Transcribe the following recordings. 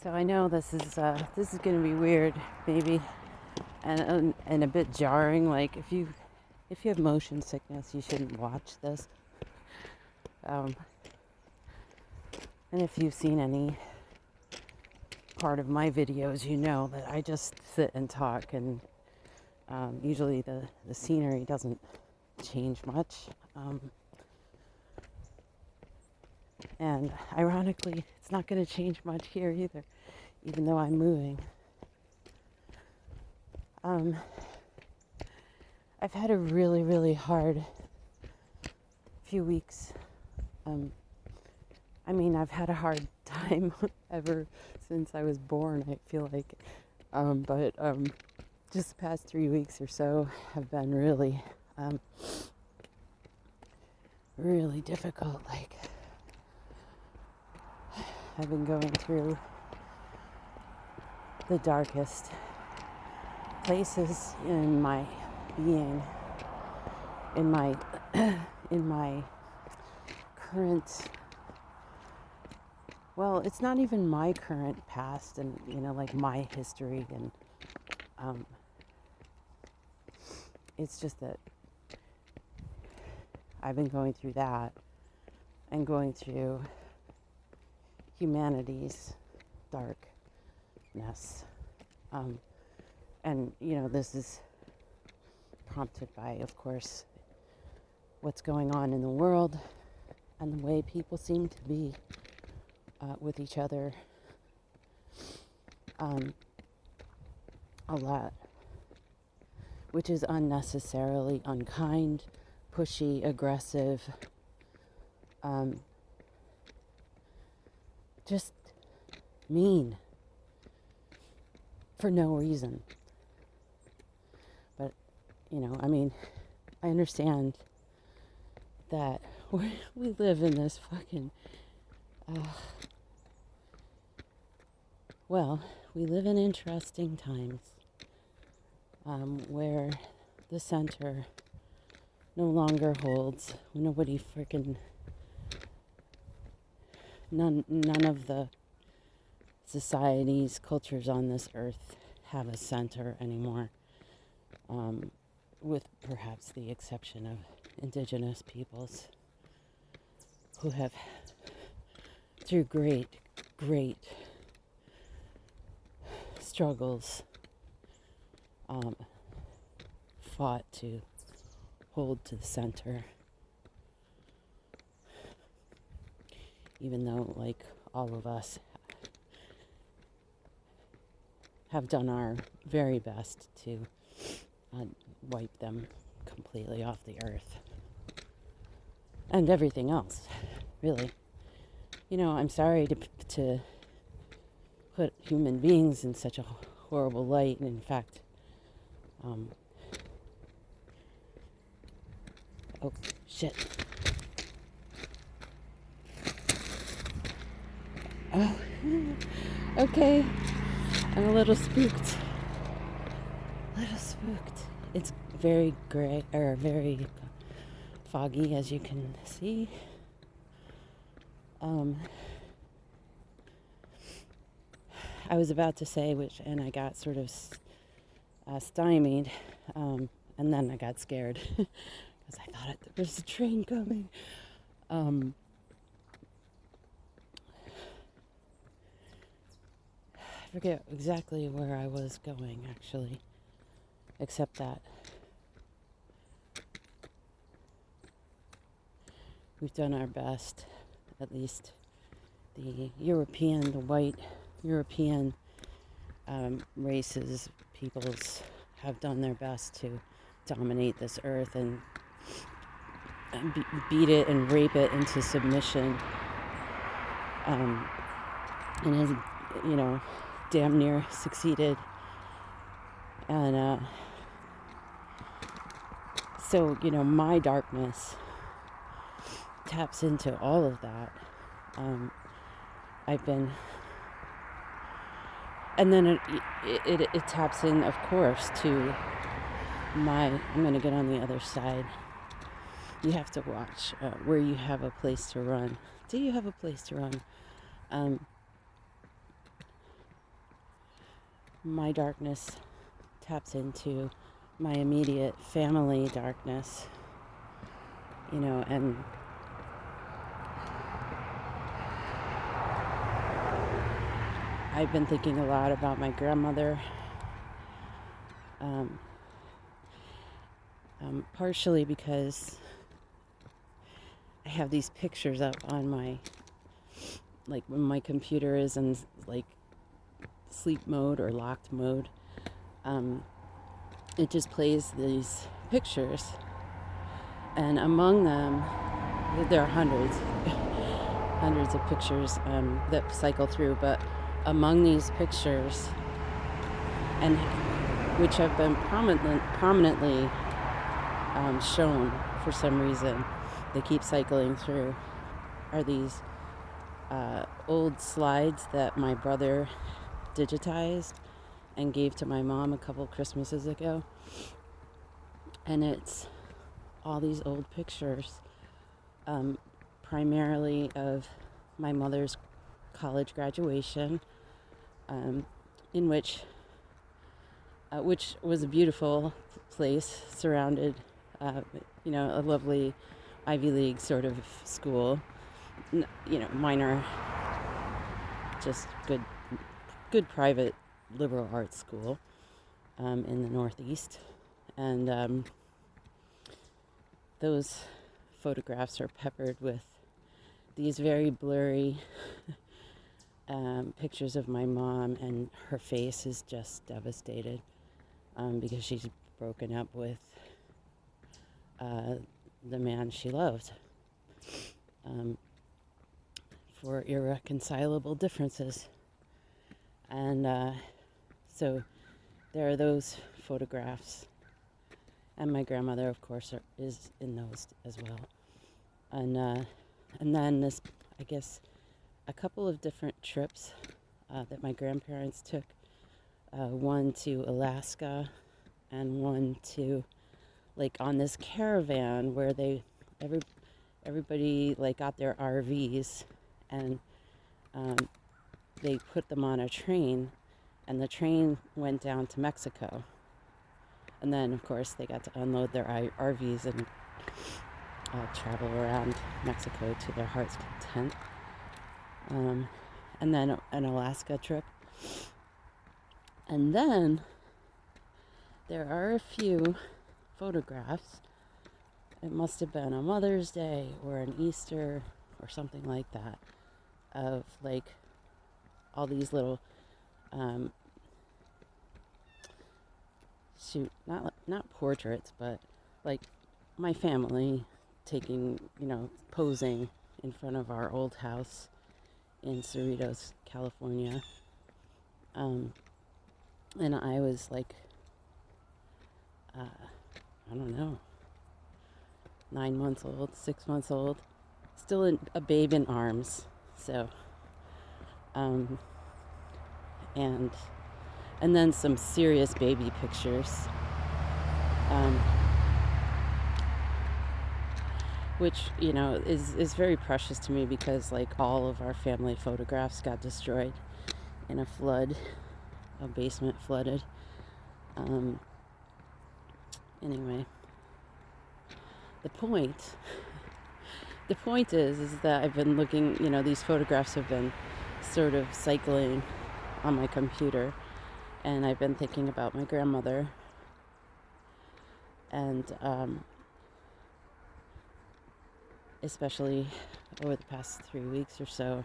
So I know this is going to be weird, maybe, and a bit jarring. Like if you have motion sickness, you shouldn't watch this. Um, and if you've seen any part of my videos, you know that I just sit and talk, and usually the scenery doesn't change much. And ironically, it's not going to change much here either, even though I'm moving. I've had a really, really hard few weeks. I've had a hard time ever since I was born, I feel like. But just the past 3 weeks or so have been really, really difficult. Like, I've been going through the darkest places in my being, in my in my current, well, it's not even my current past, and like my history, and it's just that I've been going through that and going through humanity's darkness. And this is prompted by, of course, what's going on in the world and the way people seem to be with each other a lot, which is unnecessarily unkind, pushy, aggressive, just mean for no reason. But, I understand that we live in this fucking, we live in interesting times where the center no longer holds, none of the societies, cultures on this earth have a center anymore, with perhaps the exception of indigenous peoples who have, through great struggles, fought to hold to the center, even though, like, all of us have done our very best to wipe them completely off the earth and everything else, really. I'm sorry to put human beings in such a horrible light, and in fact, oh shit. Oh, okay. I'm a little spooked. It's very gray, or very foggy, as you can see. I was about to say, and I got sort of stymied, and then I got scared because I thought there was a train coming. I forget exactly where I was going, actually, except that we've done our best, at least the white European races, peoples have done their best to dominate this earth and beat it and rape it into submission, and has, damn near succeeded. And so, my darkness taps into all of that. And then it taps in, of course, to I'm going to get on the other side. You have to watch where you have a place to run. Do you have a place to run? my darkness taps into my immediate family darkness, and I've been thinking a lot about my grandmother, partially because I have these pictures up on my, like when my computer is in like sleep mode or locked mode, it just plays these pictures, and among them, there are hundreds of pictures that cycle through, but among these pictures, and which have been prominently shown for some reason, they keep cycling through, are these old slides that my brother digitized and gave to my mom a couple Christmases ago. And it's all these old pictures, primarily of my mother's college graduation, in which was a beautiful place, surrounded, a lovely Ivy League sort of school, minor, just good private liberal arts school in the Northeast. And those photographs are peppered with these very blurry pictures of my mom, and her face is just devastated because she's broken up with the man she loved for irreconcilable differences. And so there are those photographs, and my grandmother, of course, is in those as well. And then this, I guess, a couple of different trips that my grandparents took. One to Alaska, and one to, like, on this caravan where everybody like got their RVs, and they put them on a train, and the train went down to Mexico. And then, of course, they got to unload their RVs and travel around Mexico to their heart's content. And then an Alaska trip. And then there are a few photographs. It must have been a Mother's Day or an Easter or something like that, of like all these little not portraits, but like my family taking, posing in front of our old house in Cerritos, California. And I was like, I don't know, 9 months old, 6 months old, still a babe in arms. So, and then some serious baby pictures, which, is very precious to me, because like all of our family photographs got destroyed in a flood, a basement flooded. Anyway, the point is that I've been looking, these photographs have been sort of cycling on my computer, and I've been thinking about my grandmother, and especially over the past 3 weeks or so,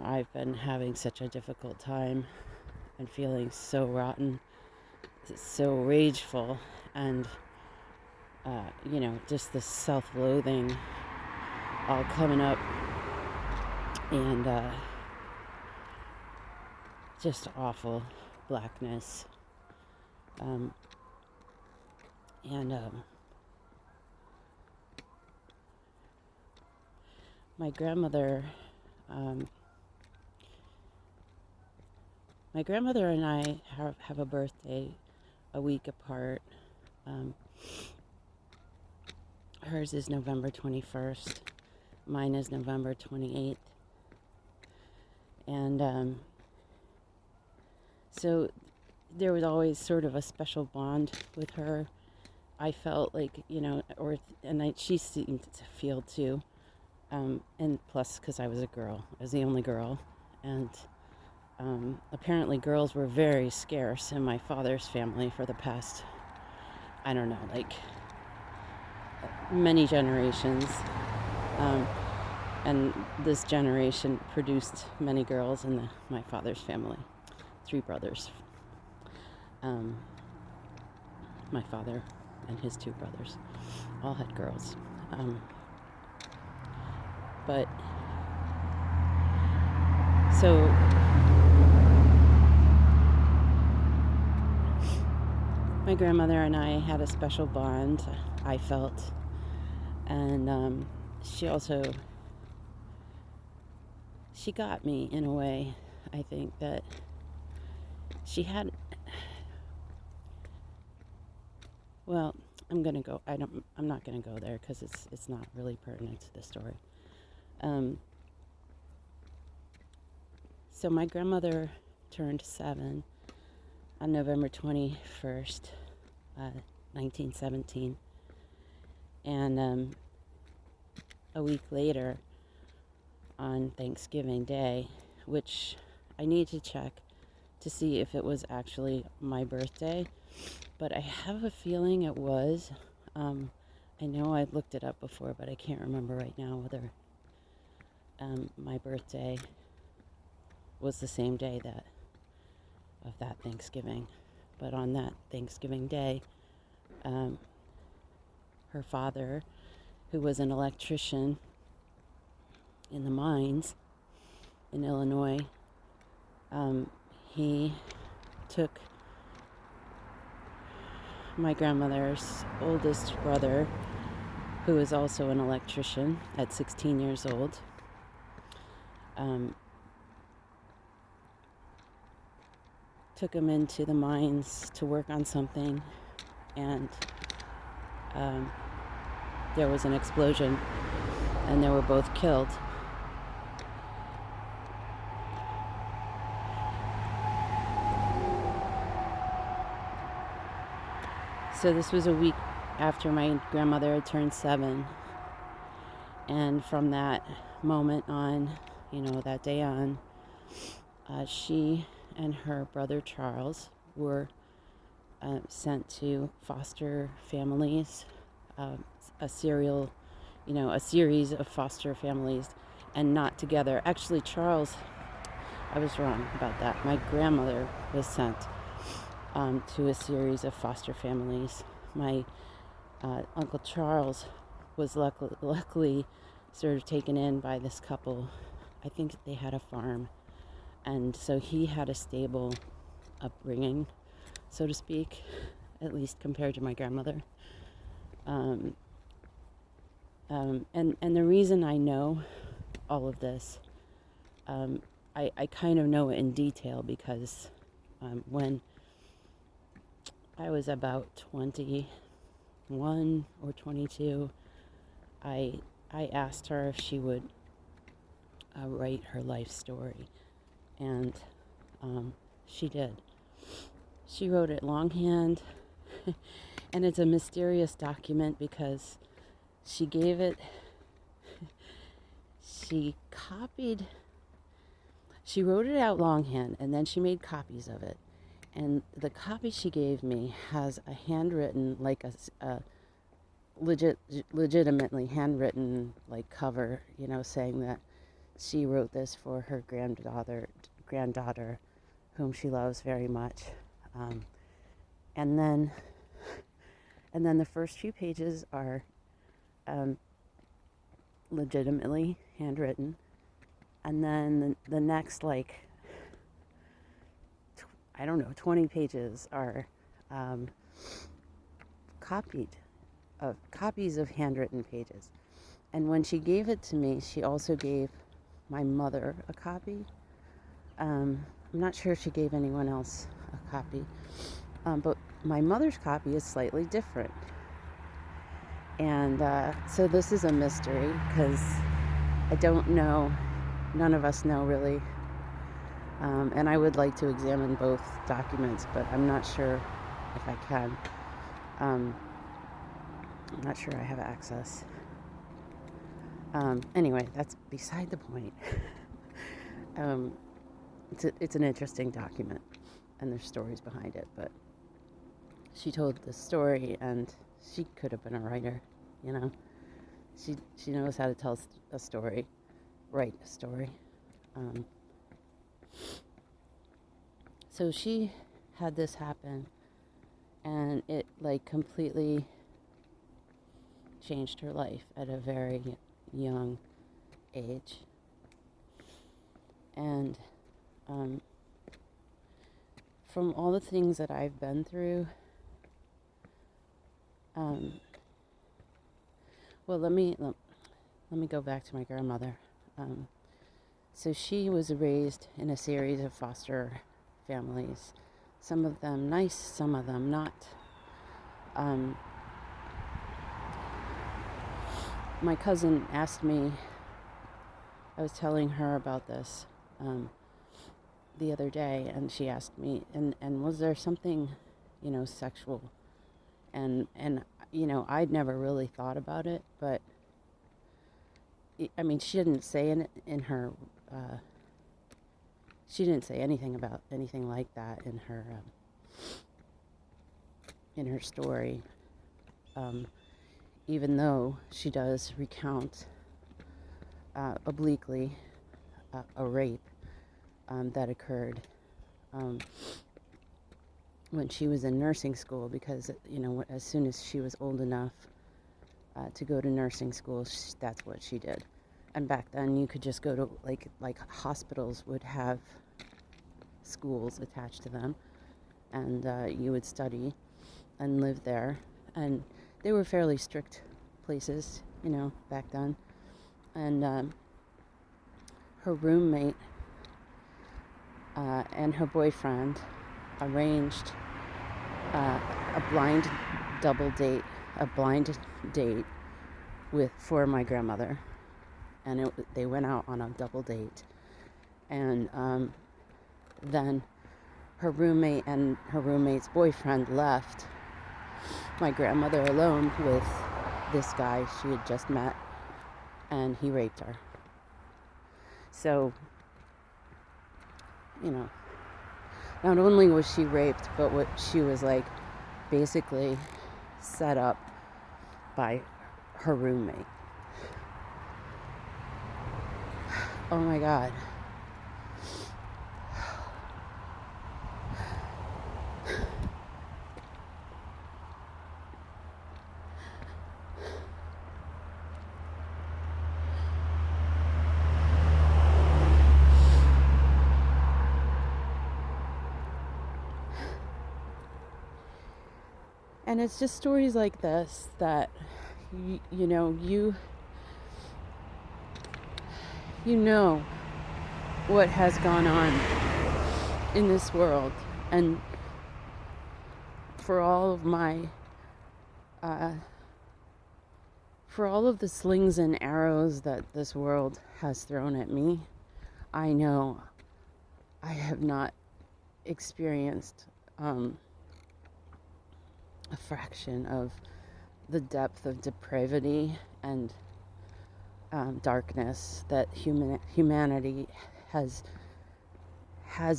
I've been having such a difficult time and feeling so rotten, so rageful, and just the self-loathing all coming up, and just awful blackness, and my grandmother and I have a birthday a week apart. Hers is November 21st. Mine is November 28th. And So there was always sort of a special bond with her. I felt like, she seemed to feel too. And plus, because I was a girl, I was the only girl. And apparently girls were very scarce in my father's family for the past, I don't know, like many generations. And this generation produced many girls in my father's family. 3 brothers. My father and his 2 brothers all had girls. But so my grandmother and I had a special bond, I felt. And she got me in a way. I think that she had, well, I'm not gonna go there because it's not really pertinent to the story. So my grandmother turned 7 on November 21st, 1917. And a week later, on Thanksgiving Day, which I need to check to see if it was actually my birthday, but I have a feeling it was. I know I looked it up before, but I can't remember right now whether my birthday was the same day of that Thanksgiving. But on that Thanksgiving Day, her father, who was an electrician in the mines in Illinois, he took my grandmother's oldest brother, who was also an electrician at 16 years old, took him into the mines to work on something, and there was an explosion, and they were both killed. So this was a week after my grandmother had turned 7, and from that moment on, that day on, she and her brother Charles were sent to foster families, a series of foster families, and not together. Actually, Charles, I was wrong about that. My grandmother was sent to a series of foster families. My Uncle Charles was luckily sort of taken in by this couple. I think they had a farm, and so he had a stable upbringing, so to speak, at least compared to my grandmother. And the reason I know all of this, I kind of know it in detail because when I was about 21 or 22, I asked her if she would write her life story, and she did. She wrote it longhand, and it's a mysterious document because she wrote it out longhand, and then she made copies of it. And the copy she gave me has a handwritten, like a legitimately handwritten, like cover, saying that she wrote this for her granddaughter, whom she loves very much. And then the first few pages are legitimately handwritten, and then the next 20 pages are copies of handwritten pages. And when she gave it to me, she also gave my mother a copy. I'm not sure if she gave anyone else a copy, but my mother's copy is slightly different. And so this is a mystery because I don't know, none of us know really And I would like to examine both documents, but I'm not sure if I can. I'm not sure I have access. Anyway, that's beside the point. It's an interesting document, and there's stories behind it, but she told the story, and she could have been a writer, you know. She knows how to tell a story, write a story. So she had this happen, and it like completely changed her life at a very young age. And from all the things that I've been through, well, let me go back to my grandmother. So she was raised in a series of foster families, some of them nice, some of them not. My cousin asked me, I was telling her about this the other day, and she asked me, and was there something, sexual? And I'd never really thought about it, but I mean, she didn't say in her, she didn't say anything about anything like that in her story, even though she does recount obliquely a rape that occurred when she was in nursing school, because as soon as she was old enough to go to nursing school, that's what she did. And back then you could just go to like hospitals would have schools attached to them, and you would study and live there, and they were fairly strict places back then. And her roommate and her boyfriend arranged a blind date for my grandmother, and they went out on a double date, and then her roommate and her roommate's boyfriend left my grandmother alone with this guy she had just met, and he raped her. So, not only was she raped, but what she was basically set up by her roommate. Oh my God. And it's just stories like this that, you know what has gone on in this world. And for all of for all of the slings and arrows that this world has thrown at me, I know I have not experienced a fraction of the depth of depravity and darkness that humanity has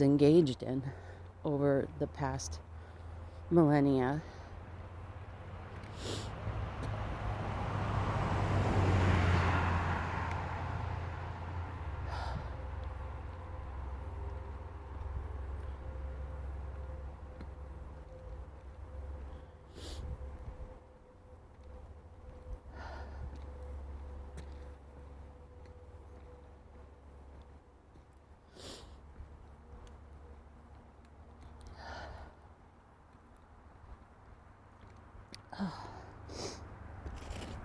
engaged in over the past millennia.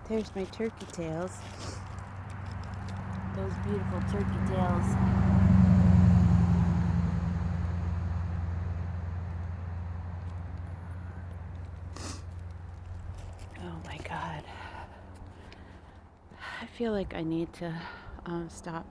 There's my turkey tails. Those beautiful turkey tails. Oh my God. I feel like I need to stop